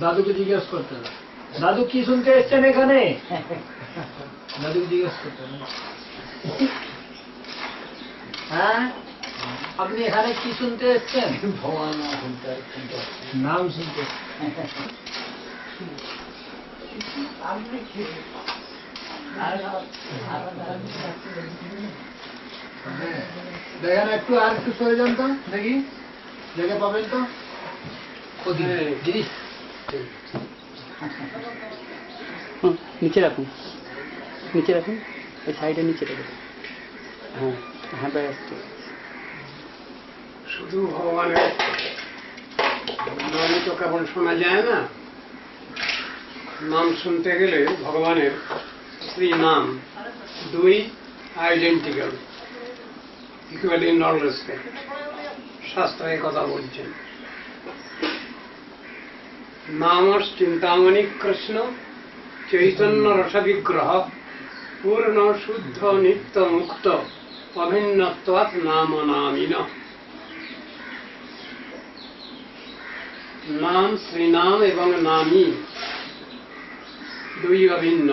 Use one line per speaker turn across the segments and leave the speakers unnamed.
দাদুকে জিজ্ঞেস করতে হবে, দাদু কি শুনতে এসছেন এখানে? দাদুকে জিজ্ঞেস করতে হবে, হ্যাঁ আপনি এখানে কি শুনতে এসছেন?
ভগবান
নাম শুনতে। দেখেন একটু আর একটু সরে যান তো, দেখি জায়গা পাবেন তো। দিদি
নিচে রাখুন, নিচে রাখুন, ওই সাইডে নিচে রাখুন। হ্যাঁ হ্যাঁ প্রায় আসছে।
শুধু ভগবানের নামই তো কেবল শোনা যায় না, নাম শুনতে গেলে ভগবানের শ্রী নাম দুই আইডেন্টিক্যাল, ইকুয়ালি নট রেসপেক্ট। শাস্ত্রে কথা বলছেন, নামস চিন্তামণি কৃষ্ণ চৈতন্য রস বিগ্রহ পূর্ণ শুদ্ধ নিত্য মুক্ত অভিন্নত্বাৎ নাম নামিন। নাম শ্রীনাম এবং নামী দুই অভিন্ন।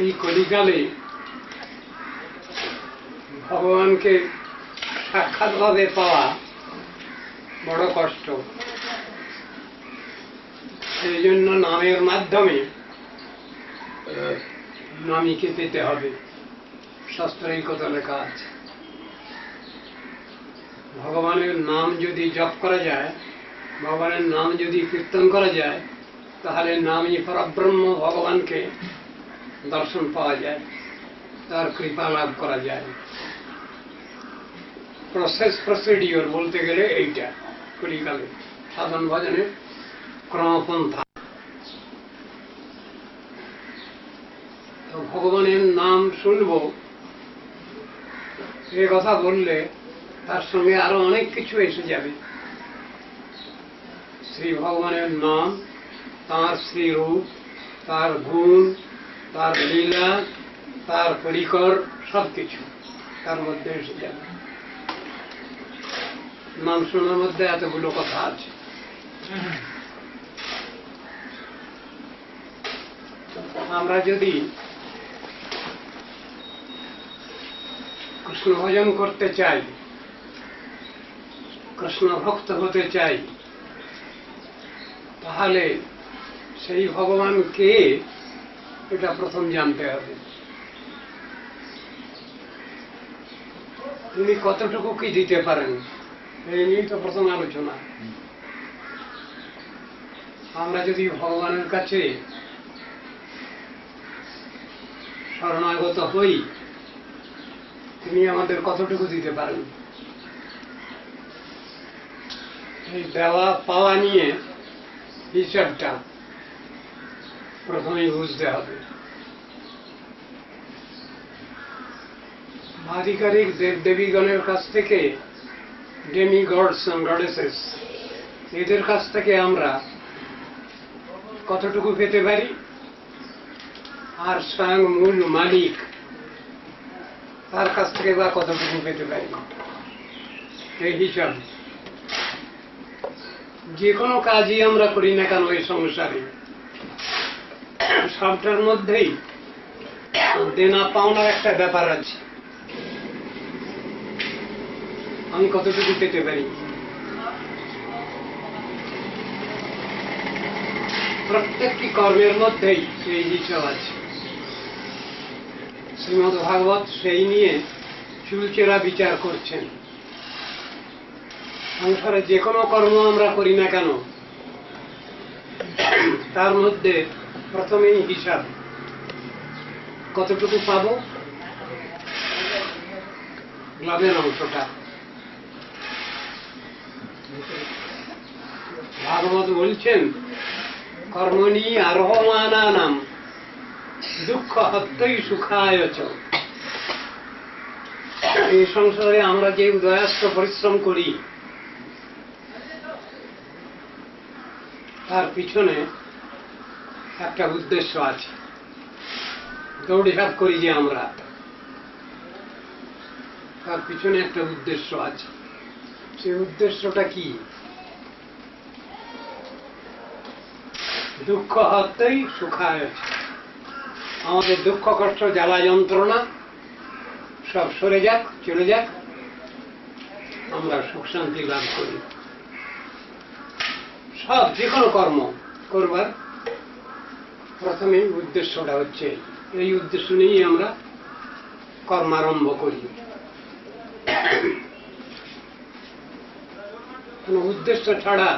এই কলিকালে ভগবানকে সাক্ষাৎভাবে পাওয়া বড় কষ্ট। সেই জন্য নামের মাধ্যমে নামীকে পেতে হবে। শাস্ত্রে এই কথা লেখা আছে, ভগবানের নাম যদি জপ করা যায়, ভগবানের নাম যদি কীর্তন করা যায়, তাহলে নামই পরব্রহ্ম ভগবানকে দর্শন পাওয়া যায়, তার কৃপা লাভ করা যায়। প্রসিডিওর বলতে গেলে এইটা কলিকালে সাধন ভজনের ক্রমপন্থা। তো ভগবানের নাম শুনবো এ কথা বললে তার সঙ্গে আরো অনেক কিছু এসে যাবে। শ্রী ভগবানের নাম, তার শ্রীরূপ, তার গুণ, তার লীলা, তার পরিকর সবকিছু তার মধ্যে এসে যাবে। নাম শোনার মধ্যে এতগুলো কথা আছে। আমরা যদি কৃষ্ণ ভজন করতে চাই, কৃষ্ণ ভক্ত হতে চাই, তাহলে সেই ভগবান কে এটা প্রথম জানতে হবে। তিনি কতটুকু কি দিতে পারেন, এই নিয়েই তো প্রথম আলোচনা। আমরা যদি ভগবানের কাছে শরণাগত হই, তিনি আমাদের কতটুকু দিতে পারেন, এই দেওয়া পাওয়া নিয়ে হিসাবটা প্রথমেই বুঝতে হবে। আধিকারিক দেবদেবীগণের কাছ থেকে, ডেমি গডস এন্ড গডেসেস, এদের কাছ থেকে আমরা কতটুকু পেতে পারি, আর স্বয়ং মূল মালিক তার কাছ থেকে বা কতটুকু পেতে পারি, এই হিসাব। যে কোনো কাজই আমরা করি না কেন এই সংসারে, সবটার মধ্যেই দেনা পাওনার একটা ব্যাপার আছে। আমি কতটুকু পেতে পারি, প্রত্যেকটি কর্মের মধ্যেই সেই হিসাব আছে। শ্রীমদ্ ভাগবত সেই নিয়ে চুলচেরা বিচার করছেন। সংসারে যে কোনো কর্ম আমরা করি না কেন, তার মধ্যে প্রথমেই হিসাব, কতটুকু পাবো, লাভের অংশটা। ভাগবত বলছেন, কর্মণি আরোহমানানাম দুঃখ হত্যই সুখায় চ। এই সংসারে আমরা যে উদয়াস্ত পরিশ্রম করি, তার পিছনে একটা উদ্দেশ্য আছে। দৌড়ঝাঁপ করি যে আমরা, তার পিছনে একটা উদ্দেশ্য আছে। সেই উদ্দেশ্যটা কি? দুঃখ হতেই সুখায়। আমাদের দুঃখ কষ্ট জ্বালা যন্ত্রণা সব সরে যাক, চলে যাক, আমরা সুখ শান্তি লাভ করি। সব যে কোনো কর্ম করবার প্রথমে উদ্দেশ্যটা হচ্ছে, এই উদ্দেশ্য নিয়েই আমরা কর্মারম্ভ করি। কোন উদ্দেশ্য ছাড়া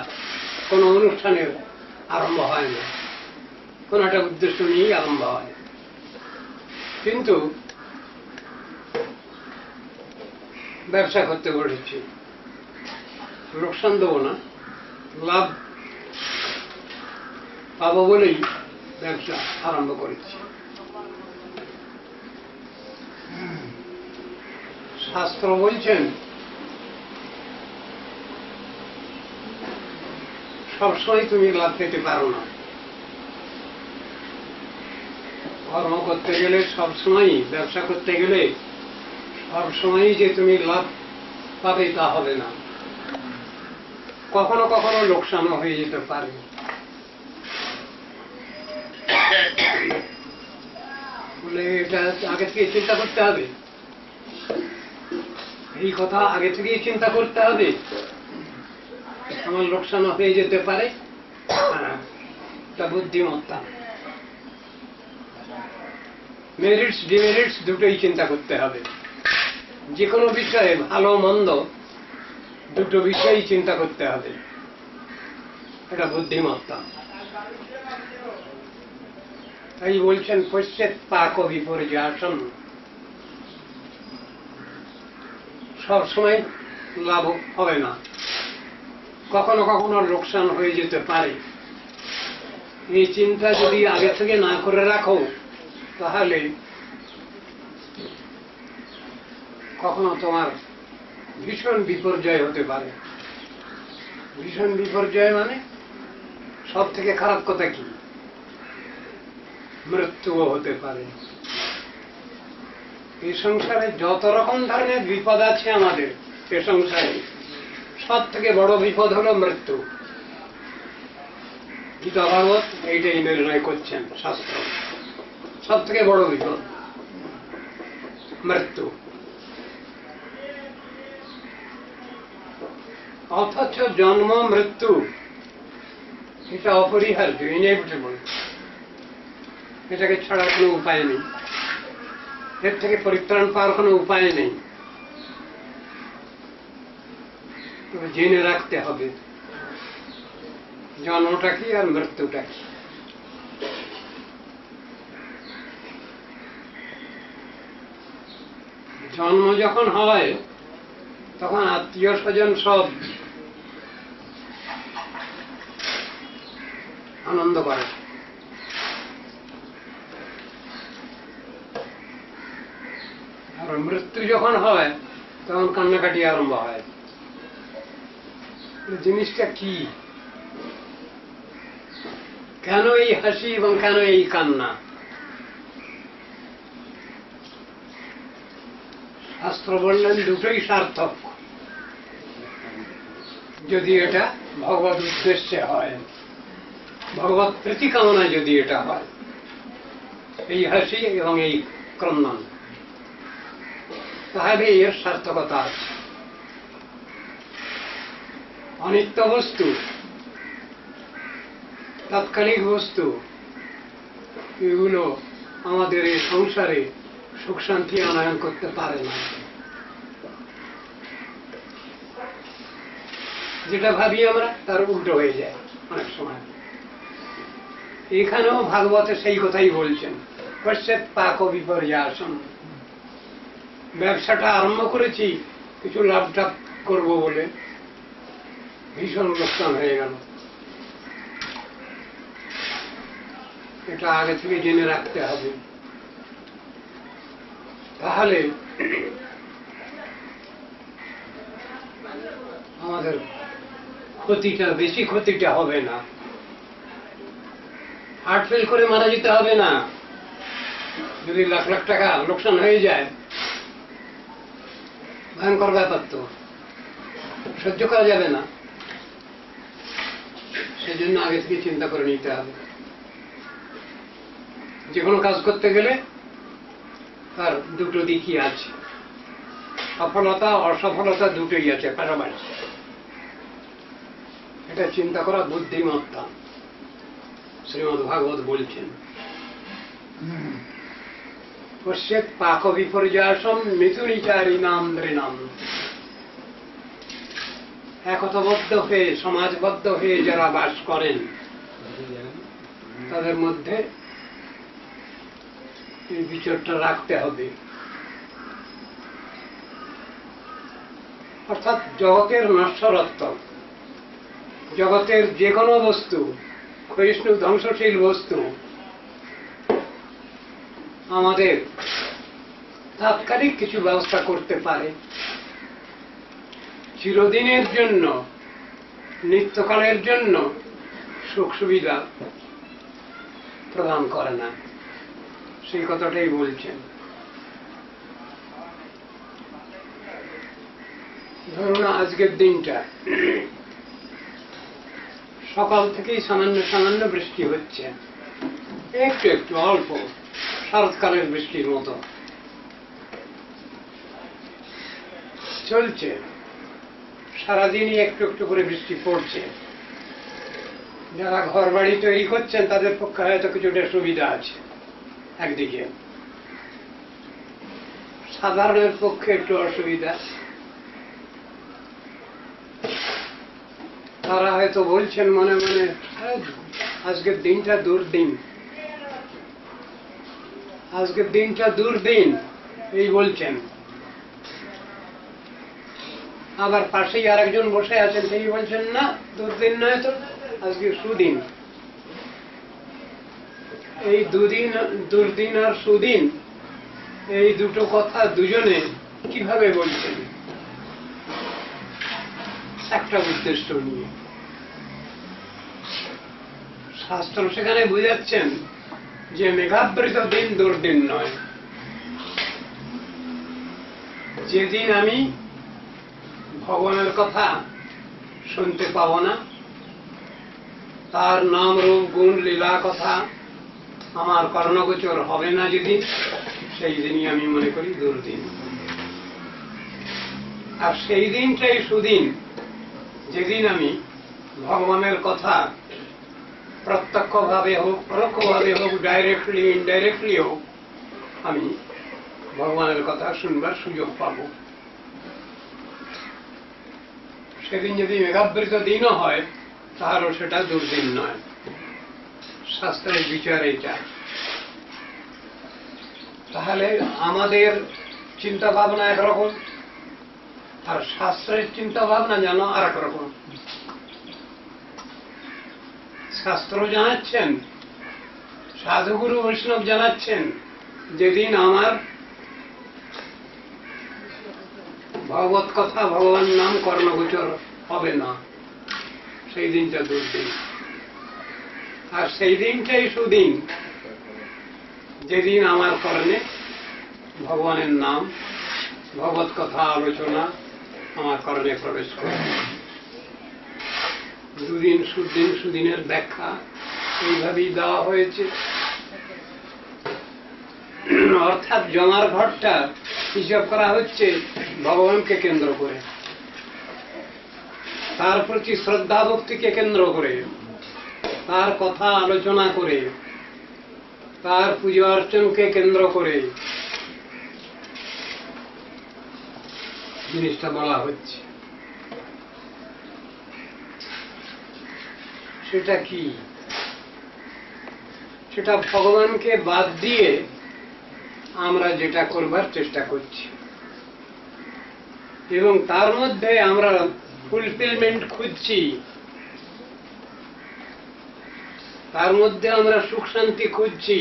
কোনো অনুষ্ঠানের আরম্ভ হয় না, কোন একটা উদ্দেশ্য নিয়েই আরম্ভ হয়। কিন্তু ব্যবসা করতে বসেছি, লোকসান দেবো না, লাভ পাবো বলেই ব্যবসা আরম্ভ করেছি। শাস্ত্র বলছেন সবসময় তুমি লাভ পেতে পারো না। কর্ম করতে গেলে সবসময়, ব্যবসা করতে গেলে সবসময়ই যে তুমি লাভ পাবে তা হবে না। কখনো কখনো লোকসানও হয়ে যেতে পারে। বলে এটা আগে থেকে চিন্তা করতে হবে, এই কথা আগে থেকেই চিন্তা করতে হবে। আমার লোকসান হয়ে যেতে পারে, তা বুদ্ধিমত্তা। মেরিটস ডিমেরিটস দুটোই চিন্তা করতে হবে। যে কোনো বিষয়ে ভালো মন্দ দুটো বিষয়ই চিন্তা করতে হবে, এটা বুদ্ধিমত্তা। তাই বলছেন পশ্চাৎ পাক বিপর্যয়াসন, সবসময় লাভ হবে না, কখনো কখনো লোকসান হয়ে যেতে পারে। এই চিন্তা যদি আগে থেকে না করে রাখো, তাহলে কখনো তোমার ভীষণ বিপর্যয় হতে পারে। ভীষণ বিপর্যয় মানে সব থেকে খারাপ কথা কি? মৃত্যুও হতে পারে। এই সংসারে যত রকম ধরনের বিপদ আছে আমাদের এ সংসারে, সব থেকে বড় বিপদ হলো মৃত্যু। গীতা ভাগবত এইটাই নির্ণয় করছেন শাস্ত্র। সব থেকে বড় বিপদ মৃত্যু। অথচ জন্ম মৃত্যু এটা অপরিহার্য, ইনএভিটেবল। এটাকে ছাড়ার কোনো উপায় নেই, এর থেকে পরিত্রাণ পাওয়ার কোনো উপায় নেই। জেনে রাখতে হবে জন্মটা কি আর মৃত্যুটা কি। জন্ম যখন হয় তখন আত্মীয় স্বজন সব আনন্দ করে, আর মৃত্যু যখন হয় তখন কান্নাকাটি আরম্ভ হয়। জিনিসটা কি? কেন এই হাসি এবং কেন এই কান্না? শাস্ত্র বললেন দুটোই সার্থক, যদি এটা ভগবত উদ্দেশ্যে হয়, ভগবত প্রীতি কামনা যদি এটা হয়, এই হাসি এবং এই ক্রন্দন, তাহলে এর সার্থকতা আছে। অনিত্য বস্তু, তাৎক্ষণিক বস্তু, এগুলো আমাদের এই সংসারে সুখ শান্তি আনয়ন করতে পারে না। যেটা ভাবি আমরা তার উল্টো হয়ে যায় অনেক সময়। এখানেও ভাগবতে সেই কথাই বলছেন, পশ্চাৎ পাক বিপর্যয়াসন। ব্যবসাটা আরম্ভ করেছি কিছু লাভ টাভ করবো বলে, ভীষণ লোকসান হয়ে গেল। এটা আগে থেকে জেনে রাখতে হবে, তাহলে আমাদের ক্ষতিটা, বেশি ক্ষতিটা হবে না। হার্ট ফেল করে মারা যেতে হবে না। যদি লাখ লাখ টাকা লোকসান হয়ে যায়, ভয়ঙ্কর ব্যাপার, তো সহ্য করা যাবে না। সেজন্য আগে থেকে চিন্তা করে নিতে হবে। যে কোনো কাজ করতে গেলে তার দুটো দিকই আছে, সফলতা অসফলতা দুটোই আছে পাশাপাশি। এটা চিন্তা করা বুদ্ধিমত্তা, শ্রীমদ্ ভাগবত বলছেন। পশ্যেৎ পাক বিপর্যাসম মিথুনিচারী নাম নৃণাম। একতাবদ্ধ হয়ে সমাজবদ্ধ হয়ে যারা বাস করেন তাদের মধ্যে এই বিচারটা রাখতে হবে। অর্থাৎ জগতের নশ্বরত্ব, জগতের যে কোনো বস্তু ক্ষয়িষ্ণু ধ্বংসশীল বস্তু আমাদের তাৎক্ষণিক কিছু ব্যবস্থা করতে পারে, চিরদিনের জন্য নিত্যকালের জন্য সুখ সুবিধা প্রদান করে না, সেই কথাটাই বলছেন। ধরুন আজকের দিনটা সকাল থেকেই সামান্য সামান্য বৃষ্টি হচ্ছে, একটু একটু অল্প শরৎকালের বৃষ্টির মতো চলছে, সারাদিনই একটু একটু করে বৃষ্টি পড়ছে। যারা ঘর বাড়ি তৈরি করছেন তাদের পক্ষে হয়তো কিছুটা সুবিধা আছে একদিকে, সাধারণের পক্ষে একটু অসুবিধা। তারা হয়তো বলছেন মনে মনে, আজকের দিনটা দুর্দিন, আজকের দিনটা দুর্দিন এই বলছেন। আবার পাশেই আরেকজন বসে আছেন, তিনি বলছেন না দুর্দিন নয় তো, আজকে সুদিন। এই দুদিন, দুর্দিন আর সুদিন, এই দুটো কথা দুজনে কিভাবে বলছেন? একটা উদ্দেশ্য নিয়ে। শাস্ত্র সেখানে বুঝাচ্ছেন যে মেঘাবৃত দিন দুর্দিন নয়। যেদিন আমি ভগবানের কথা শুনতে পাবো না, তার নাম রূপ গুণ লীলা কথা আমার কর্ণগোচর হবে না যেদিন, সেই দিনই আমি মনে করি দুর্দিন। আর সেই দিনটাই সুদিন যেদিন আমি ভগবানের কথা প্রত্যক্ষভাবে হোক পরোক্ষভাবে হোক, ডাইরেক্টলি ইনডাইরেক্টলি হোক, আমি ভগবানের কথা শুনবার সুযোগ পাব। সেদিন যদি মেঘাবৃত দিনও হয় তাহলেও সেটা দুর্দিন নয়। শাস্ত্রের বিচার এইটা। তাহলে আমাদের চিন্তা ভাবনা একরকম, আর শাস্ত্রের চিন্তা ভাবনা যেন আর এক রকম। শাস্ত্র জানাচ্ছেন, সাধুগুরু বৈষ্ণব জানাচ্ছেন, যেদিন আমার ভগবত কথা ভগবান নাম কর্ণগোচর হবে না, সেই দিনটা দুর্দিন। আর সেই দিনটাই সুদিন যেদিন আমার কর্ণে ভগবানের নাম ভগবত কথা আলোচনা আমার কর্ণে প্রবেশ করে। দুদিন সুদিন, সুদিনের ব্যাখ্যা এইভাবেই দেওয়া হয়েছে। অর্থাৎ জমার ঘরটা হিসাব করা হচ্ছে ভগবানকে কেন্দ্র করে, তার প্রতি শ্রদ্ধা ভক্তিকে কেন্দ্র করে, তার কথা আলোচনা করে, তার পূজা অর্চনকে কেন্দ্র করে জিনিসটা বলা হচ্ছে। সেটা কি? সেটা ভগবানকে বাদ দিয়ে আমরা যেটা করবার চেষ্টা করছি, এবং তার মধ্যে আমরা ফুলফিলমেন্ট খুঁজছি, তার মধ্যে আমরা সুখ শান্তি খুঁজছি,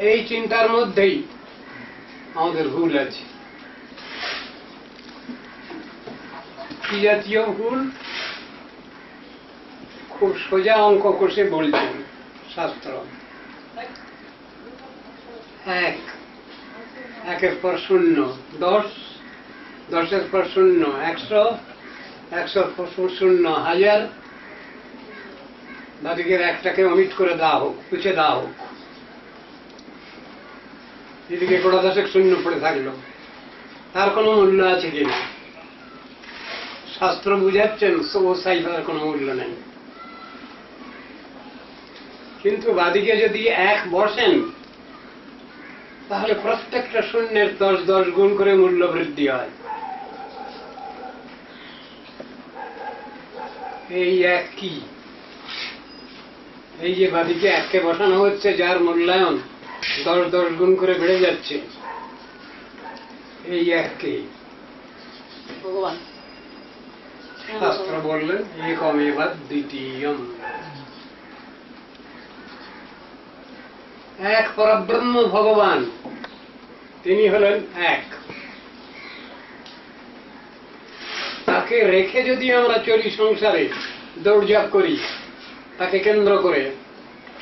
এই চিন্তার মধ্যেই আমাদের ভুল আছে। কি জাতীয় ভুল? খুব সোজা অঙ্ক কষে বলছেন শাস্ত্র। এক, একের পর শূন্য, 10, 10-এর পর শূন্য, 100, 100-র পর শূন্য, 1000, বাদিকের একটাকে অমিট করে দেওয়া হোক, মুছে দেওয়া হোক, এদিকে গোড়া দশেক শূন্য পড়ে থাকলো, তার কোনো মূল্য আছে কিনা? শাস্ত্র বুঝাচ্ছেন ও সাইফার কোনো মূল্য নেই। কিন্তু বাদিকে যদি এক বসেন তাহলে প্রত্যেকটা শূন্যের 10 গুণ করে মূল্য বৃদ্ধি হয়। এই এক কি? এই যে বাদিকে এককে বসানো হচ্ছে, যার মূল্যায়ন 10 গুণ করে বেড়ে যাচ্ছে, এই এককে
ভগবান
শাস্ত্র বললেন একমেব দ্বিতীয়ম। এক পরব্রহ্ম ভগবান, তিনি হলেন এক। তাকে রেখে যদি আমরা চলি সংসারে, দৌড়ঝাঁপ করি, তাকে কেন্দ্র করে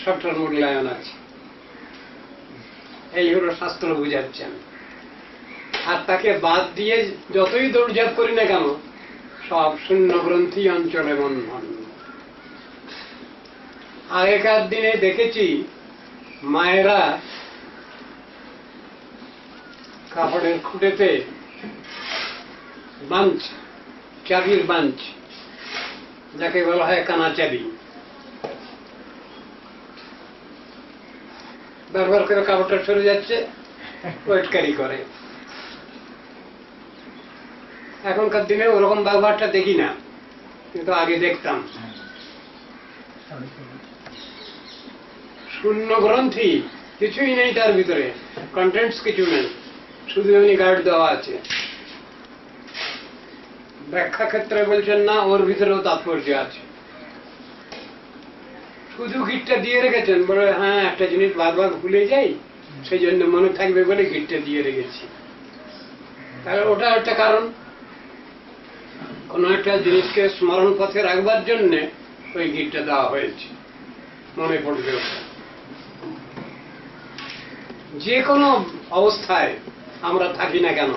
সবটার মূল্যায়ন আছে। এই হলো শাস্ত্র বুঝাচ্ছেন। আর তাকে বাদ দিয়ে যতই দৌড়ঝাঁপ করি না কেন, সব শূন্য গ্রন্থি অঞ্চলে বন্ধন। আগেকার দিনে দেখেছি মায়েরা কাপড়ের খুঁটেতে বাঞ্চ, চাবির বাঞ্চ, যাকে বলা হয় কানা চাবি, বারবার করে কাপড়টা সরে যাচ্ছে, ওয়েট ক্যারি করে। এখনকার দিনে ওরকম ব্যবহারটা দেখি না, কিন্তু আগে দেখতাম। শূন্য গ্রন্থি, কিছুই নেই তার ভিতরে, কন্টেন্টস কিছু নেই, শুধু এমনি গার্ড দেওয়া আছে। ব্যাখ্যা ক্ষেত্রে বলছেন না, ওর ভিতরেও তাৎপর্য আছে। শুধু গিটটা দিয়ে রেখেছেন, বলে হ্যাঁ একটা জিনিস বারবার ভুলে যাই, সেই জন্য মনে থাকবে বলে গিটটা দিয়ে রেখেছি। তাহলে ওটা একটা কারণ, কোন একটা জিনিসকে স্মরণ পথে রাখবার জন্য ওই গিটটা দেওয়া হয়েছে, মনে পড়বে ওটা। যে কোনো অবস্থায় আমরা থাকি না কেন,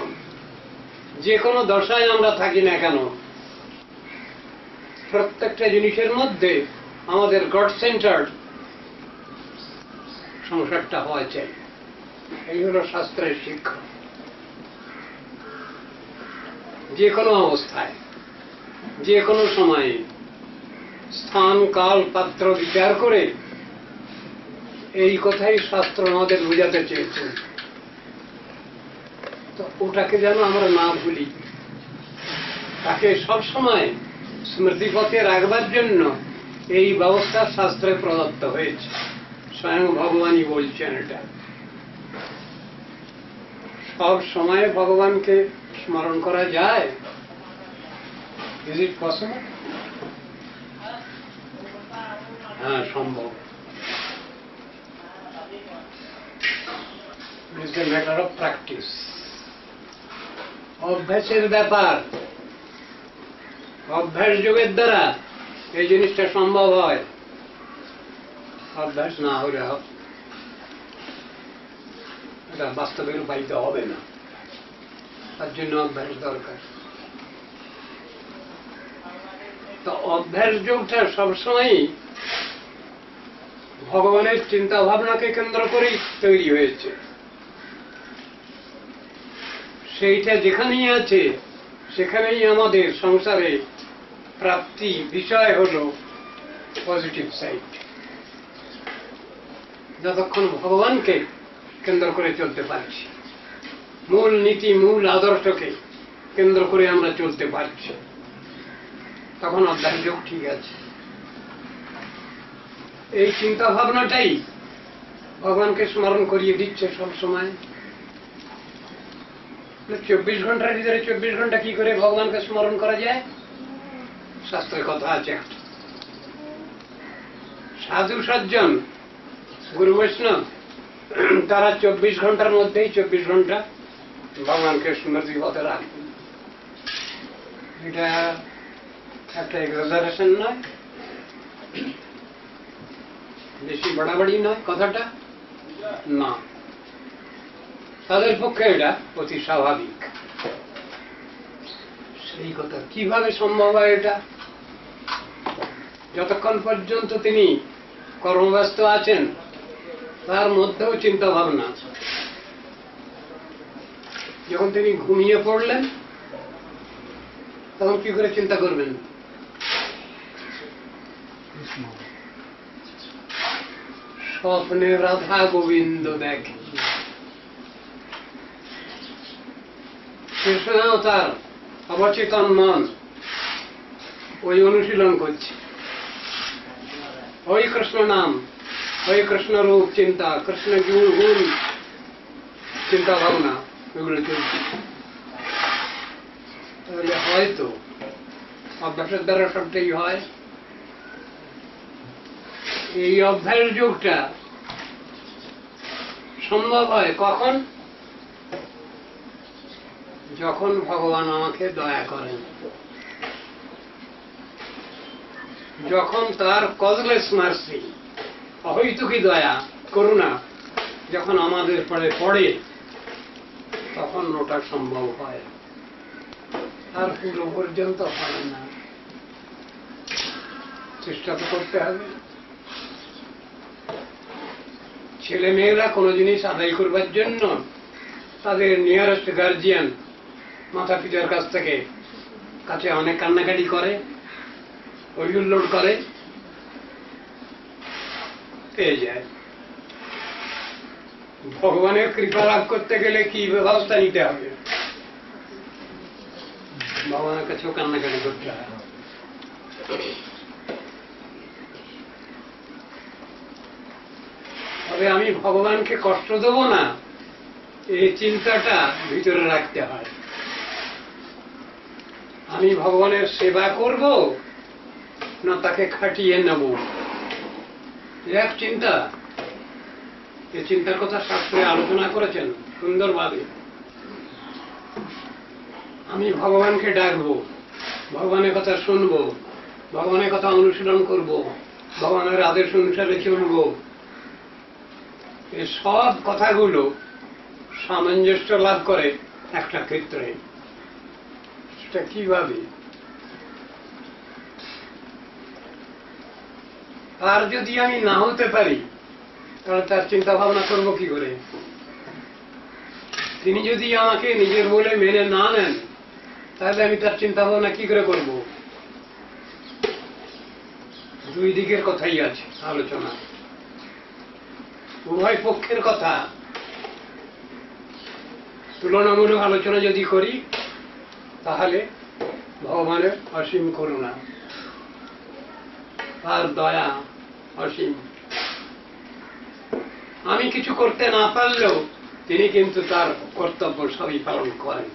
যে কোনো দশায় আমরা থাকি না কেন, প্রত্যেকটা জিনিসের মধ্যে আমাদের গড সেন্টার্ড সংসারটা হওয়া চাই। এই হলো শাস্ত্রের শিক্ষা। যে কোনো অবস্থায়, যে কোনো সময়ে, স্থান কাল পাত্র বিচার করে এই কথাই শাস্ত্র আমাদের বোঝাতে চেয়েছে। তো ওটাকে যেন আমরা না ভুলি, তাকে সবসময় স্মৃতিপথে রাখবার জন্য এই ব্যবস্থা শাস্ত্রে প্রদত্ত হয়েছে। স্বয়ং ভগবানই বলছেন এটা। সব সময় ভগবানকে স্মরণ করা যায়? Is it possible? হ্যাঁ, সম্ভব। It's a matter of practice. অভ্যাসের ব্যাপার। অভ্যাস যোগের দ্বারা এই জিনিসটা সম্ভব হয়, অভ্যাস না হলে এটা বাস্তবে রূপায়িত হবে না। তার জন্য অভ্যাস দরকার। তো অভ্যাস যোগটা সবসময় ভগবানের চিন্তা ভাবনাকে কেন্দ্র করেই তৈরি হয়েছে। সেইটা যেখানেই আছে সেখানেই আমাদের সংসারে প্রাপ্তি বিষয় হলো পজিটিভ সাইড। যতক্ষণ ভগবানকে কেন্দ্র করে চলতে পারছি, মূল নীতি মূল আদর্শকে কেন্দ্র করে আমরা চলতে পারছি, তখন অভ্যাস যোগ ঠিক আছে। এই চিন্তা ভাবনাটাই ভগবানকে স্মরণ করিয়ে দিচ্ছে সব সময়। 24 ঘন্টার ভিতরে 24 ঘন্টা কি করে ভগবানকে স্মরণ করা যায়? শাস্ত্রে কথা আছে। সাধু সজ্জন গুরু বৈষ্ণব তারা 24 ঘন্টার মধ্যেই 24 ঘন্টা ভগবানকে স্মৃতি পথে রাখবেন। এটা একটা এক্সাজারেশন নয়, বেশি বাড়াবাড়ি নয় কথাটা না, তাদের পক্ষে এটা অতি স্বাভাবিক। সেই কথা কিভাবে সম্ভব হয় এটা? যতক্ষণ পর্যন্ত তিনি কর্মব্যস্ত আছেন তার মধ্যেও চিন্তা ভাবনা, যখন তিনি ঘুমিয়ে পড়লেন তখন কি করে চিন্তা করবেন? স্বপ্নে রাধা গোবিন্দ দেখে, কৃষ্ণ তার অবচেতন মন ওই অনুশীলন করছে, ওই কৃষ্ণ নাম, ওই কৃষ্ণ রূপ চিন্তা, কৃষ্ণ গুণ চিন্তা ভাবনা এগুলো চলছে। তাহলে হয়তো অভ্যাসের দ্বারা সবটাই হয়। এই অভ্যাস যোগটা সম্ভব হয় কখন? যখন ভগবান আমাকে দয়া করেন, যখন তার কজলেস মার্সি, অহৈতুকী দয়া করুণা যখন আমাদের পরে পড়ে, তখন ওটা সম্ভব হয়। আর পুরো পর্যন্ত হয় না। চেষ্টা তো করতে হবে। ছেলে মেয়েরা কোনো জিনিস আদায় করবার জন্য তাদের নিয়ারেস্ট গার্জিয়ান মাতা পিতার কাছে অনেক কান্নাকাটি করে, অভিযোগ করে, পেয়ে যায়। ভগবানের কৃপা লাভ করতে গেলে কি ব্যবস্থা নিতে হবে? ভগবানের কাছেও কান্নাকাটি করতে হয়। তবে আমি ভগবানকে কষ্ট দেব না, এই চিন্তাটা ভিতরে রাখতে হয়। আমি ভগবানের সেবা করব না তাকে খাটিয়ে নেব, এক চিন্তা। এই চিন্তার কথা শাস্ত্রে আলোচনা করেছেন সুন্দরভাবে। আমি ভগবানকে ডাকবো, ভগবানের কথা শুনবো, ভগবানের কথা অনুশীলন করব, ভগবানের আদেশ অনুসারে চলব। এই সব কথাগুলো সামঞ্জস্য লাভ করে একটা ক্ষেত্রে। সেটা কিভাবে? আর যদি আমি না হতে পারি তাহলে তার চিন্তা ভাবনা করবো কি করে? তিনি যদি আমাকে নিজের বলে মেনে না নেন তাহলে আমি তার চিন্তা ভাবনা কি করে করব? দুই দিকের কথাই আছে আলোচনা, উভয় পক্ষের কথা তুলনামূলক আলোচনা যদি করি তাহলে ভগবানের অসীম করুণা আর দয়া অসীম। আমি কিছু করতে না পারলেও তিনি কিন্তু তার কর্তব্য সবই পালন করেন।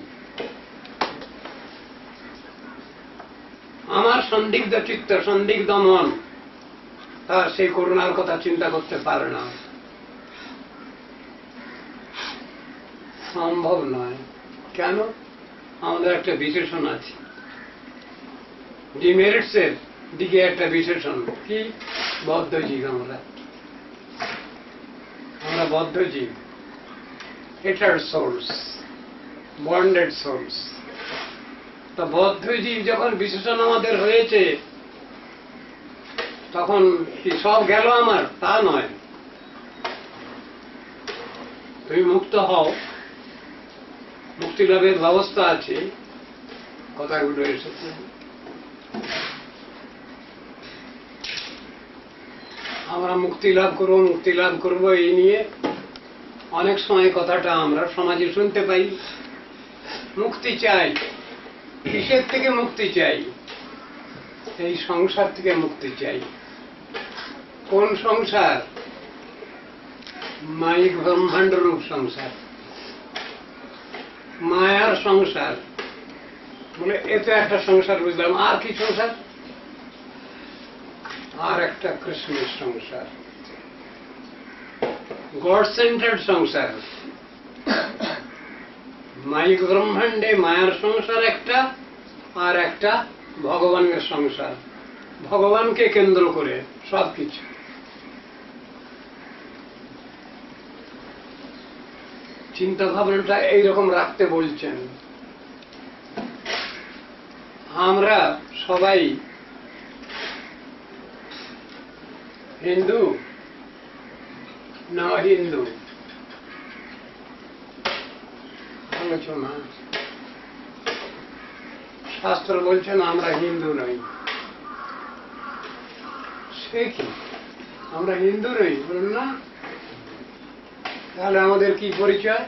আমার সন্দিগ্ধ চিত্ত, সন্দিগ্ধ মন তার সেই করুণার কথা চিন্তা করতে পারে না, সম্ভব নয়। কেন? আমাদের একটা বিশেষণ আছে, ডিমেরিটস এর দিকে একটা বিশেষণ কি? বদ্ধজীব। আমরা বদ্ধজীব, হেটার সোলস, বন্ডেড সোলস। তো বদ্ধজীব যখন বিশেষণ আমাদের হয়েছে তখন কি সব গেল আমার? তা নয়। তুমি মুক্ত হও, মুক্তি লাভের ব্যবস্থা আছে, কথাগুলো এসেছে। আমরা মুক্তি লাভ করবো, মুক্তি লাভ করবো এই নিয়ে অনেক সময় কথাটা আমরা সমাজে শুনতে পাই। মুক্তি চাই, কিসের থেকে মুক্তি চাই? এই সংসার থেকে মুক্তি চাই। কোন সংসার? মায়িক ব্রহ্মাণ্ড রূপ সংসার, মায়ার সংসার। বলে এতে একটা সংসার বুঝলাম, আর কি সংসার? আর একটা কৃষ্ণের সংসার, গড সেন্টার্ড সংসার। মায়িক ব্রহ্মাণ্ডে মায়ার সংসার একটা, আর একটা ভগবানের সংসার, ভগবানকে কেন্দ্র করে সবকিছু। চিন্তা ভাবনাটা এইরকম রাখতে বলছেন। আমরা সবাই হিন্দু না হিন্দু? আলোচনা। শাস্ত্র বলছেন আমরা হিন্দু নই। সে কি আমরা হিন্দু নই? বলুন না। তাহলে আমাদের কি পরিচয়?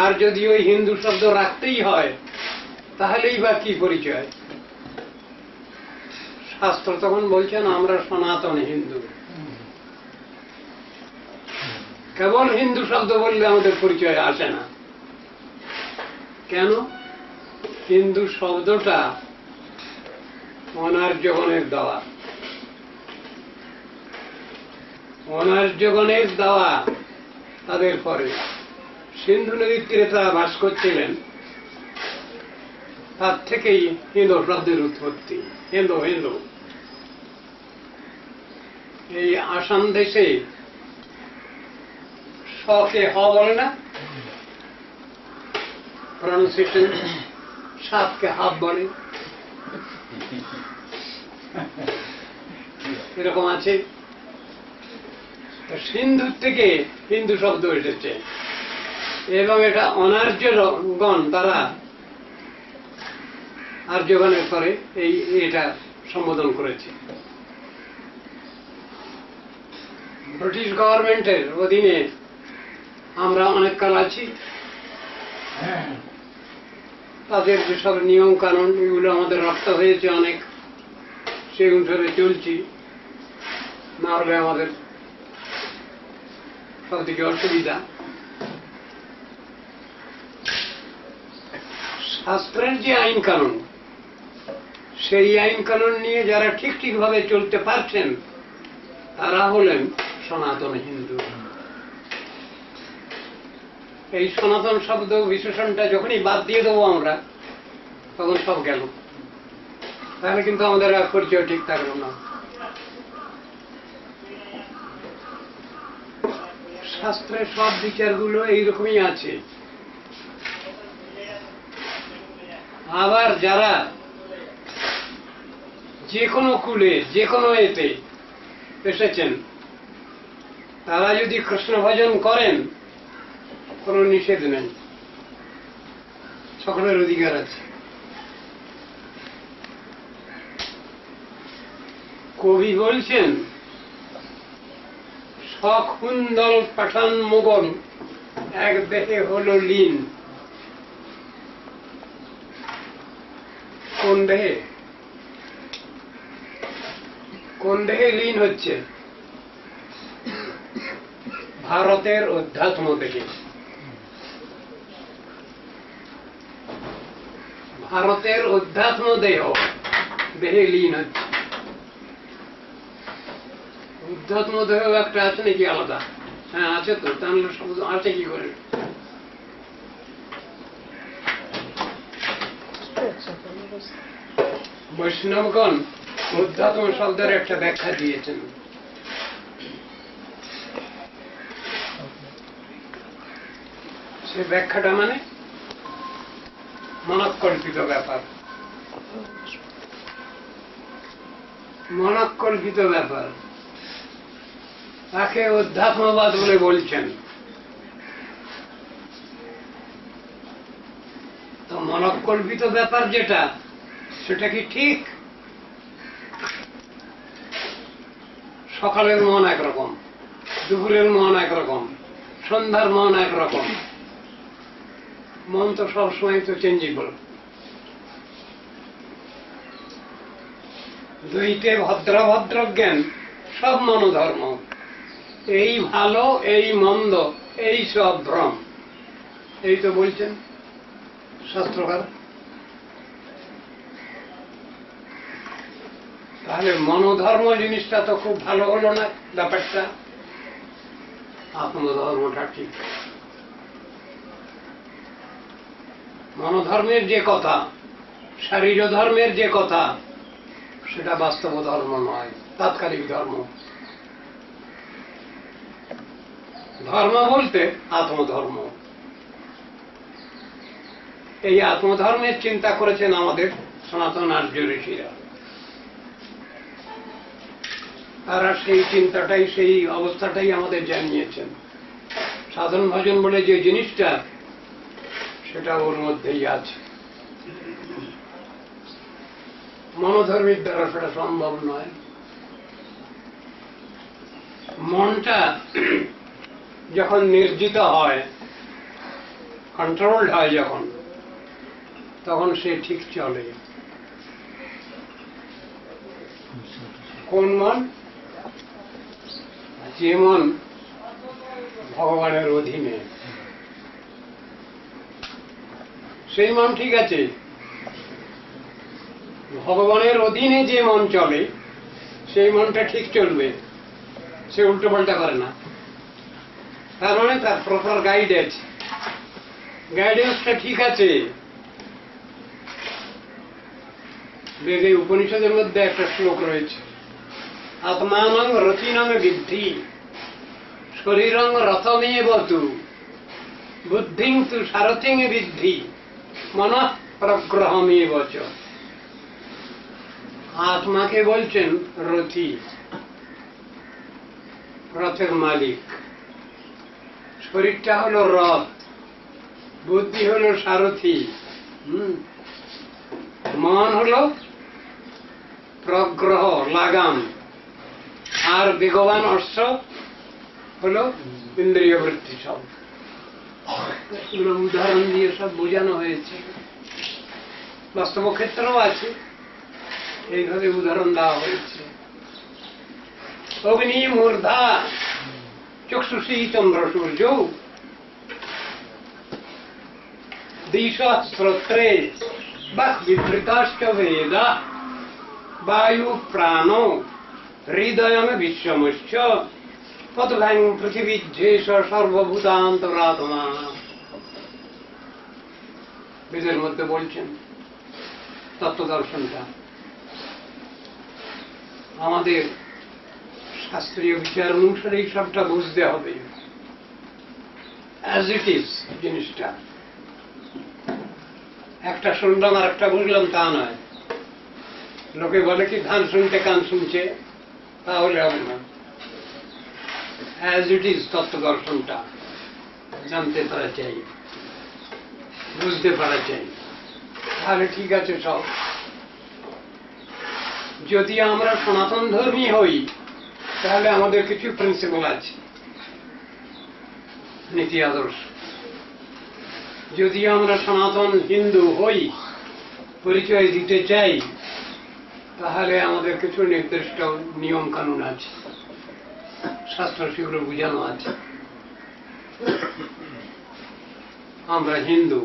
আর যদি ওই হিন্দু শব্দ রাখতেই হয় তাহলেই বা কি পরিচয়? শাস্ত্র তখন বলছেন আমরা সনাতন হিন্দু। কেবল হিন্দু শব্দ বললে আমাদের পরিচয় আসে না। কেন? হিন্দু শব্দটা অনার্যগণের দেওয়া। অনার্যগণের দেওয়া তাদের পরে সিন্ধু নদীর তীরে তারা বাস করছিলেন, তার থেকেই হিন্দু শব্দের উৎপত্তি। হিন্দু হিন্দু এই আসাম দেশে শকে হ বলে না, প্রনাউন্সিয়েশন সাতকে হাফ বলে, এরকম আছে। সিন্ধুর থেকে হিন্দু শব্দ এসেছে এবং এটা অনার্যগণ তারা আর্যগণের পরে এটা সম্বোধন করেছে। ব্রিটিশ গভর্নমেন্টের অধীনে আমরা অনেক কাল আছি। তাদের যেসব নিয়ম কানুন এগুলো আমাদের রপ্ত হয়েছে অনেক, সেই অনুসারে চলছি। না হলে আমাদের সব থেকে অসুবিধা। শাস্ত্রের যে আইন কানুন, সেই আইন কানুন নিয়ে যারা ঠিক ঠিকভাবে চলতে পারছেন তারা হলেন সনাতন হিন্দু। এই সনাতন শব্দ বিশেষণটা যখনই বাদ দিয়ে দেবো আমরা, তখন সব গেল। তাহলে কিন্তু আমাদের আর পরিচয় ঠিক থাকলো না। শাস্ত্রের সব বিচারগুলো এইরকমই আছে। আবার যারা যে কোনো কুলে যে কোনো এতে এসেছেন তারা যদি কৃষ্ণ ভজন করেন কোনো নিষেধ নেই, সকলের অধিকার আছে। কবি বলছেন সখুন্দল পাঠান মোগল এক দেহে হলো লীন। কোন দেহে? কোন দেহে লীন হচ্ছে? ভারতের অধ্যাত্ম দেহে। ভারতের অধ্যাত্ম দেহে লীন হচ্ছে। অধ্যাত্ম দেহ একটা আছে নাকি আলাদা? হ্যাঁ আছে তো, তাহলে শব্দ আছে কি করে? বৈষ্ণবগণ অধ্যাত্ম শব্দের একটা ব্যাখ্যা দিয়েছেন। সে ব্যাখ্যাটা মানে মনঃকল্পিত ব্যাপার। মনঃকল্পিত ব্যাপার তাকে অধ্যাত্মবাদ বলে বলছেন। তো মনঃকল্পিত ব্যাপার যেটা, সেটা কি ঠিক? সকালের মন একরকম, দুপুরের মন একরকম, সন্ধ্যার মন একরকম। মন তো সবসময় তো চেঞ্জেবল। দ্বৈতে ভদ্র জ্ঞান সব মনোধর্ম। এই ভালো এই মন্দ এই সব ভ্রম, এই তো বলছেন শাস্ত্রকার। তাহলে মনোধর্ম জিনিসটা তো খুব ভালো হলো না ব্যাপারটা। আত্মধর্মটা ঠিক। মনোধর্মের যে কথা, শারীর ধর্মের যে কথা, সেটা বাস্তব ধর্ম নয়, তাৎকালিক ধর্ম। ধর্ম বলতে আত্মধর্ম। এই আত্মধর্মের চিন্তা করেছেন আমাদের সনাতন আর্য ঋষিরা। তারা সেই চিন্তাটাই, সেই অবস্থাটাই আমাদের জানিয়েছেন। সাধন ভজন বলে যে জিনিসটা, সেটা ওর মধ্যেই আছে। মনোধর্মীর দ্বারা সেটা সম্ভব নয়। মনটা যখন নির্জিত হয়, কন্ট্রোলড হয় যখন, তখন সে ঠিক চলে। কোন মন? যে মন ভগবানের অধীনে, সেই মন ঠিক আছে। ভগবানের অধীনে যে মন চলে, সেই মনটা ঠিক চলবে, সে উল্টো পাল্টা করে না। তার মানে তার প্রপার গাইডেন্সটা ঠিক আছে। বেদে উপনিষদের মধ্যে একটা শ্লোক রয়েছে, আত্মানং রথিনং বিদ্ধি শরীরং রথমেব তু বুদ্ধিং তু সারথিং বিদ্ধি মনঃ প্রগ্রহমেব চ। আত্মাকে বলছেন রথি, রথের মালিক। শরীরটা হলো রথ, বুদ্ধি হলো সারথি, মন হলো প্রগ্রহ, লাগাম, আর বেগবান অশ্ব হলো ইন্দ্রিয় বৃত্তি। সব এগুলো উদাহরণ দিয়ে সব বোঝানো হয়েছে, বাস্তব ক্ষেত্রেও আছে, এইভাবে উদাহরণ দেওয়া হয়েছে। অগ্নি মূর্ধা চক্ষুষী চন্দ্র সূর্য দিশ শ্রোত্রে বাক বিবৃতাশ্চ বেদ বায়ু প্রাণো হৃদয়ং বিশ্বমুচ্চ পদভ্যাং পৃথিবীজ্যেষ সর্বভূতান্তরাত্মা। বেদের মধ্যে বলছেন তত্ত্বদর্শনটা। আমাদের শাস্ত্রীয় বিচার অনুসারে এই সবটা বুঝতে হবে, অ্যাজ ইট ইজ জিনিসটা। একটা শুনলাম আর একটা বুঝলাম তা নয়। লোকে বলে কি ধান শুনতে কান শুনছে, তাহলে হবে না। অ্যাজ ইট ইজ তত্ত্ব দর্শনটা জানতে পারা চাই, বুঝতে পারা চাই, তাহলে ঠিক আছে সব। যদি আমরা সনাতন ধর্মী হই, তাহলে আমাদের কিছু প্রিন্সিপাল আছে, নীতি আদর্শ। যদি আমরা সনাতন হিন্দু হই, পরিচয় দিতে চাই, তাহলে আমাদের কিছু নির্দিষ্ট নিয়ম কানুন আছে, শাস্ত্র সেগুলো বোঝানো আছে। আমরা হিন্দু,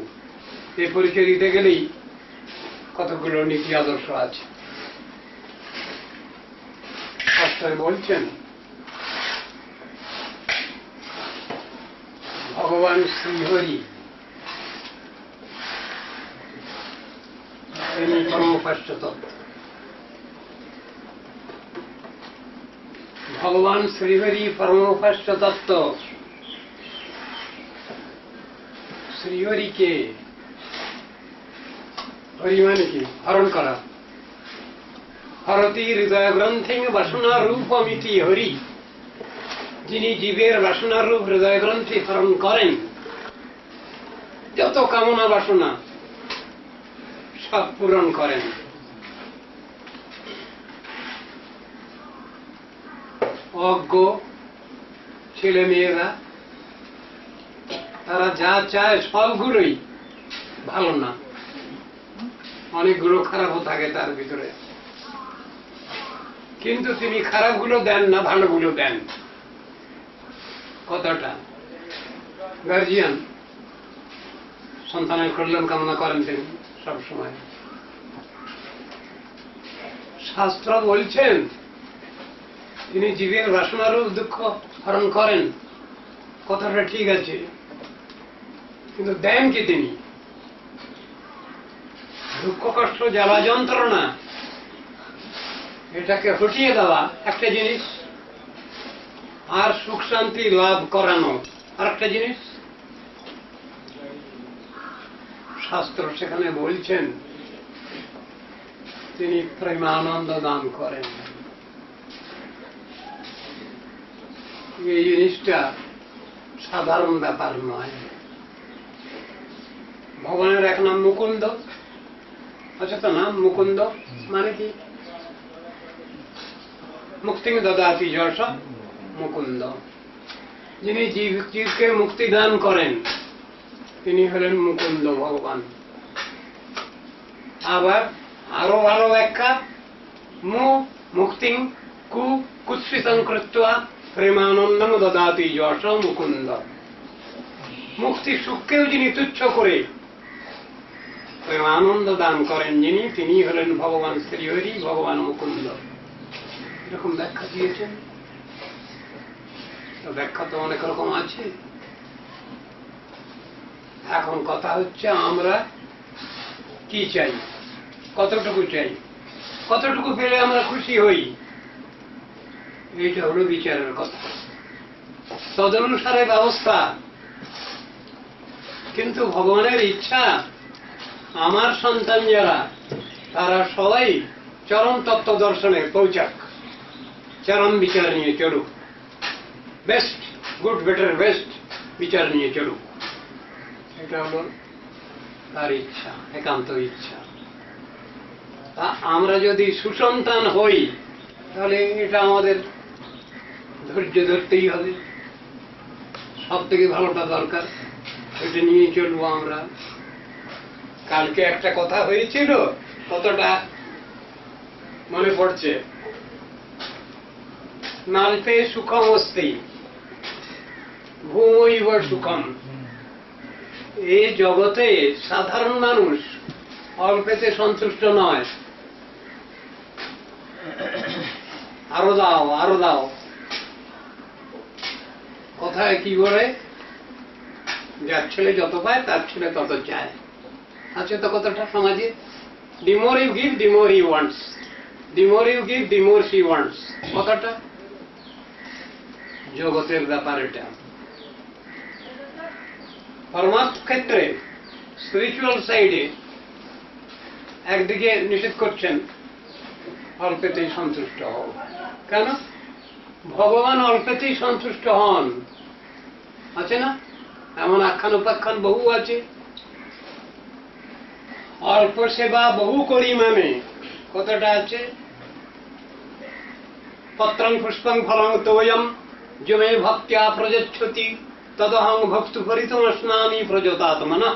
এই পরিচয় দিতে গেলেই কতগুলো নীতি আদর্শ আছে। শাস্ত্রে বলছেন ভগবান শ্রীহরি তিনি পরমোপাস্য তত্ত্ব। ভগবান শ্রীহরি পরমোপাস্য তত্ত্ব। শ্রীহরিকে, হরি মানে কি? হরণ করা। হরতি হৃদয় গ্রন্থিং বাসনা রূপমিতি হরি। যিনি জীবের বাসনা রূপ হৃদয় গ্রন্থি হরণ করেন, যত কামনা বাসনা সব পূরণ করেন। অজ্ঞ ছেলে মেয়েরা তারা যা চায় সবগুলোই ভালো না, অনেকগুলো খারাপও থাকে তার ভিতরে, কিন্তু তিনি খারাপগুলো দেন না, ভালোগুলো দেন। কথাটা গার্জিয়ান সন্তানের কল্যাণ কামনা করেন তিনি সবসময়। শাস্ত্র বলছেন তিনি জীবের বাসনারূপ দুঃখ হরণ করেন, কথাটা ঠিক আছে, কিন্তু দেন কি তিনি? দুঃখ কষ্ট জ্বালা যন্ত্রণা এটাকে হটিয়ে দেওয়া একটা জিনিস, আর সুখ শান্তি লাভ করানো আর একটা জিনিস। শাস্ত্র সেখানে বলছেন তিনি প্রেমানন্দ দান করেন। এই জিনিসটা সাধারণ ব্যাপার নয়। ভগবানের এক নাম মুকুন্দ, আচ্ছা তো নাম মুকুন্দ মানে কি? মুক্তি দদাতি যশ মুকুন্দ, যিনি জীবকে মুক্তি দান করেন তিনি হলেন মুকুন্দ ভগবান। আবার আরো ভালো ব্যাখ্যা, মুক্তি কুৎসিতং কৃত্বা প্রেমানন্দং দদাতি যশ মুকুন্দ, মুক্তি সুখকেও যিনি তুচ্ছ করে প্রেমানন্দ দান করেন যিনি, তিনি হলেন ভগবান শ্রীহরি, ভগবান মুকুন্দ। এরকম ব্যাখ্যা দিয়েছেন। তো ব্যাখ্যা তো অনেক রকম আছে। এখন কথা হচ্ছে আমরা কি চাই, কতটুকু চাই, কতটুকু পেলে আমরা খুশি হই, এইটা হলো বিচারের কথা। তদনুসারে ব্যবস্থা। কিন্তু ভগবানের ইচ্ছা আমার সন্তান যারা, তারা সবাই চরম তত্ত্ব দর্শনে পৌঁছাক, চরম বিচার নিয়ে চলুক, বেস্ট গুড বেটার বেস্ট বিচার নিয়ে চলুক। এটা হলো তার ইচ্ছা, একান্ত ইচ্ছা। তা আমরা যদি সুসন্তান হই তাহলে এটা আমাদের ধৈর্য ধরতেই হবে। সব থেকে ভালোটা দরকার, এটা নিয়ে চলবো আমরা। কালকে একটা কথা হয়েছিল, কতটা মনে পড়ছে, নাল্পে সুখম অস্তি ভূমৈব সুখম। এই জগতে সাধারণ মানুষ অল্পেতে সন্তুষ্ট নয়, আরো দাও আরো দাও। কথায় কি বলে, যার ছেলে যত পায় তার ছেলে তত চায়। আছে তো কথাটা সমাজে, the more you give the more he wants, the more you give the more she wants. কথাটা জগতের ব্যাপার। এটা পরমাত্ম ক্ষেত্রে স্পিরিচুয়াল সাইডে একদিকে নিষেধ করছেন অল্পেতেই সন্তুষ্ট হও। কেন? ভগবান অল্পেতেই সন্তুষ্ট হন। আছে না এমন আখ্যান উপাখ্যান বহু আছে। অল্প সেবা বহু করি মানে কতটা আছে, পত্রং পুষ্পং ফলং তোয়ম যমে ভক্ত্যা প্রযচ্ছতি তদহং ভক্তু পরিতমস্নামি প্রযতাত্মনা।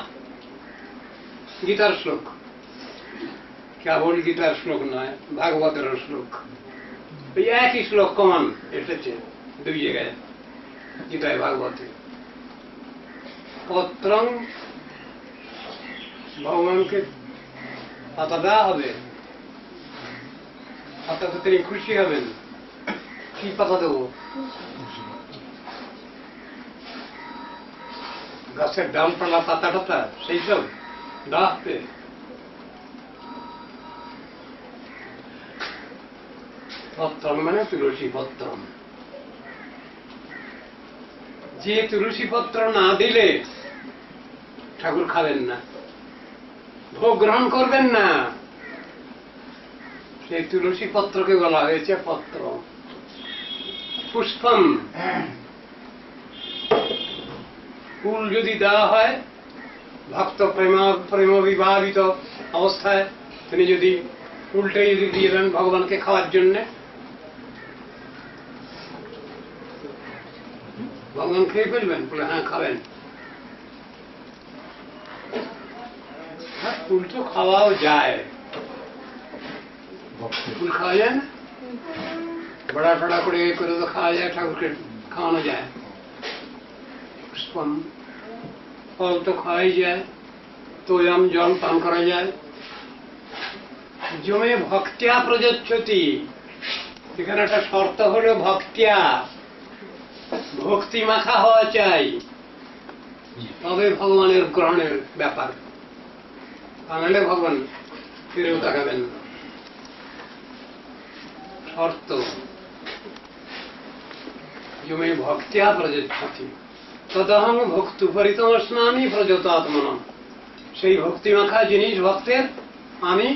গীতার শ্লোক, কেবল গীতার শ্লোক নয়, ভাগবতের শ্লোক। এই একই শ্লোক কমান এসেছে দুই জায়গায়, গীতায় ভাগবতে। পত্রং, ভগবানকে পাতা দেওয়া হবে, পাতাতে তিনি খুশি হবেন। কি পাতা দেবো? গাছের ডালপালা পাতা টাতা সেই সব ডাকতে। পত্রং মানে তুলসী পত্র। যে তুলসী পত্র না দিলে ঠাকুর খাবেন না, ভোগ গ্রহণ করবেন না, সেই তুলসী পত্রকে বলা হয়েছে পত্র। পুষ্পম, ফুল যদি দেওয়া হয় ভক্ত প্রেম বিভাবিত অবস্থায়, তিনি যদি ফুলটাই যদি দিয়ে দেন ভগবানকে খাওয়ার জন্য, ভগবান খেয়ে ফেলবেন? বলে হ্যাঁ খাবেন। ফুল তো খাওয়াও যায়, ফুল খাওয়া যায় না, বড়া টড়া করে করে তো খাওয়া যায়, ঠাকুরকে খাওয়ানো যায়। পুষ্পম, ফল তো খাওয়াই যায়, তোয়াম জল পান করা যায়। জমে ভক্ত্যা প্রযচ্ছতি, এখানে একটা শর্ত হলো ভক্ত্যা, ভক্তি মাখা হওয়া চাই, তবে ভগবানের গ্রহণের ব্যাপার। তাহলে ভগবান ফিরেও তাকাবেন না। শর্ত জমে ভক্ত্যা প্রযচ্ছতি তদহং ভক্তু পরিতমস্নামি প্রযতাত্মনা। সেই ভক্তি মাখা জিনিস ভক্তের আমি,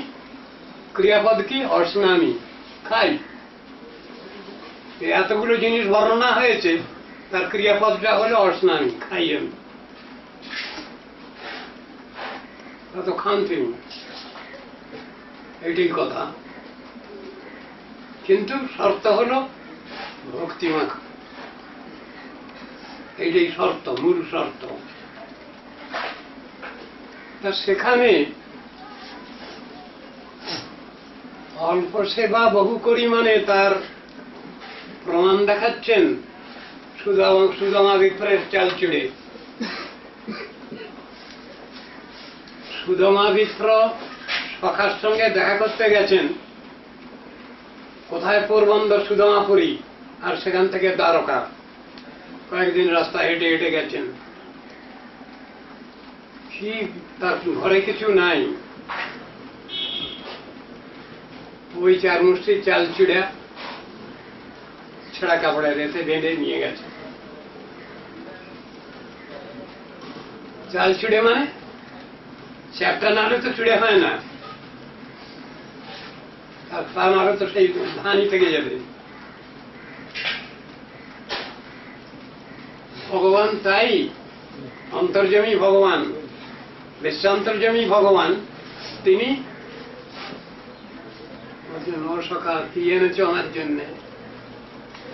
ক্রিয়াপদ কি? অস্নামি, খাই। এতগুলো জিনিস বর্ণনা হয়েছে, তার ক্রিয়াপদটা হলো অস্নামি, খাইয়েন, তা তো খান তিনি, এইটাই কথা। কিন্তু শর্ত হলো ভক্তিমাখ, এইটাই শর্ত, মূল শর্ত। তা সেখানে অল্প সেবা বহু করি মানে তার প্রমাণ দেখাচ্ছেন সুদামা বিপ্রের চাল চুড়ে। সুদামা বিপ্র সখার সঙ্গে দেখা করতে গেছেন কোথায়? পোরবন্দর সুদামাপুরী, আর সেখান থেকে দ্বারকা। কয়েকদিন রাস্তা হেঁটে হেঁটে গেছেন। কি তার ঘরে কিছু নাই, ওই 4 মুষ্টি চাল চুড়া ছেঁড়া কাপড়ে রেতে বেঁধে নিয়ে গেছে। চাল চুড়ে মানে চ্যাপটা নাহলে তো চুড়ে হয় না, আর তা নাহলে তো সেই ধানই থেকে যাবে। ভগবান তাই অন্তর্যামী ভগবান, বিশ্বান্তর্যামী ভগবান, তিনি সখা কি এনেছ আমার জন্য,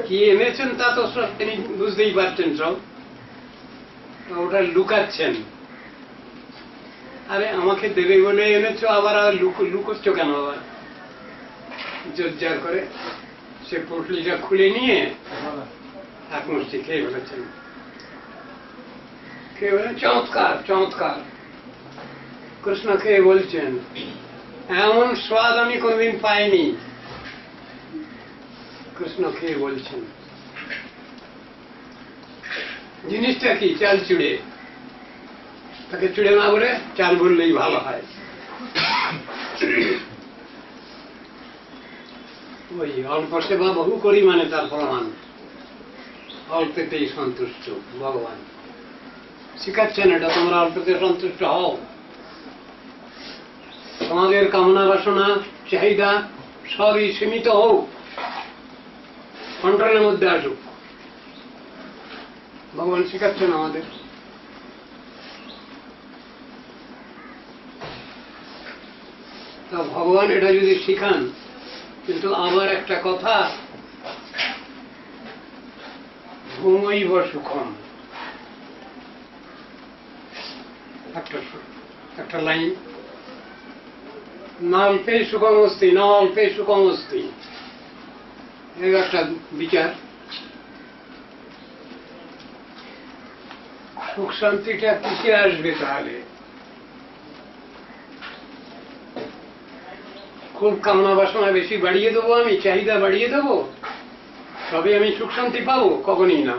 কি এনেছেন তা তো সব তিনি বুঝতেই পারছেন, সব ওটা লুকাচ্ছেন। আরে আমাকে দেবে বলে এনেছো, আবার লুকোচ্ছ কেন? আবার জোরজার করে সে পুটলিটা খুলে নিয়ে এক মুষ্টি খেয়ে ফেলেছেন। খেয়ে বলেন চমৎকার চমৎকার। কৃষ্ণ খেয়ে বলছেন এমন স্বাদ আমি কোনদিন পাইনি। কৃষ্ণ খেয়ে বলছেন জিনিসটা কি? চাল চুড়ে। তাকে চুড়ে না বলে চাল বললেই ভালো হয়। ওই অল্প সেবা বহু করি মানে তার প্রমাণ। অল্পতেই সন্তুষ্ট ভগবান শিখাচ্ছেন, এটা তোমরা অল্পতে সন্তুষ্ট হও। তোমাদের কামনা বাসনা চাহিদা সবই সীমিত হোক, কন্ট্রোলের মধ্যে আসুক। ভগবান শিখাচ্ছেন আমাদের। তা ভগবান এটা যদি শিখান, কিন্তু আমার একটা কথা, ঘুমৈব সুখম, একটা লাইন, না অল্পে সুখম অস্তি, না অল্পে সুখম অস্তি, এই একটা বিচার। সুখ শান্তিটা কিসে আসবে তাহলে? খুব কামনা বাসনা বেশি বাড়িয়ে দেবো, আমি চাহিদা বাড়িয়ে দেবো, তবে আমি সুখ শান্তি পাবো? কখনই না।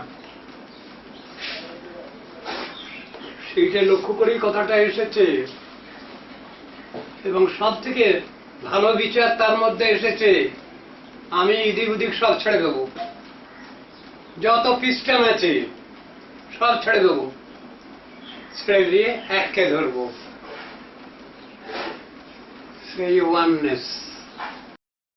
সেইটা লক্ষ্য করেই কথাটা এসেছে, এবং সব থেকে ভালো বিচার তার মধ্যে এসেছে, আমি এদিক ওদিক সব ছেড়ে দেবো, যত সিস্টেম আছে সব ছেড়ে দেবো, ছেড়ে দিয়ে এককে ধরবো, সেই ওয়াননেস।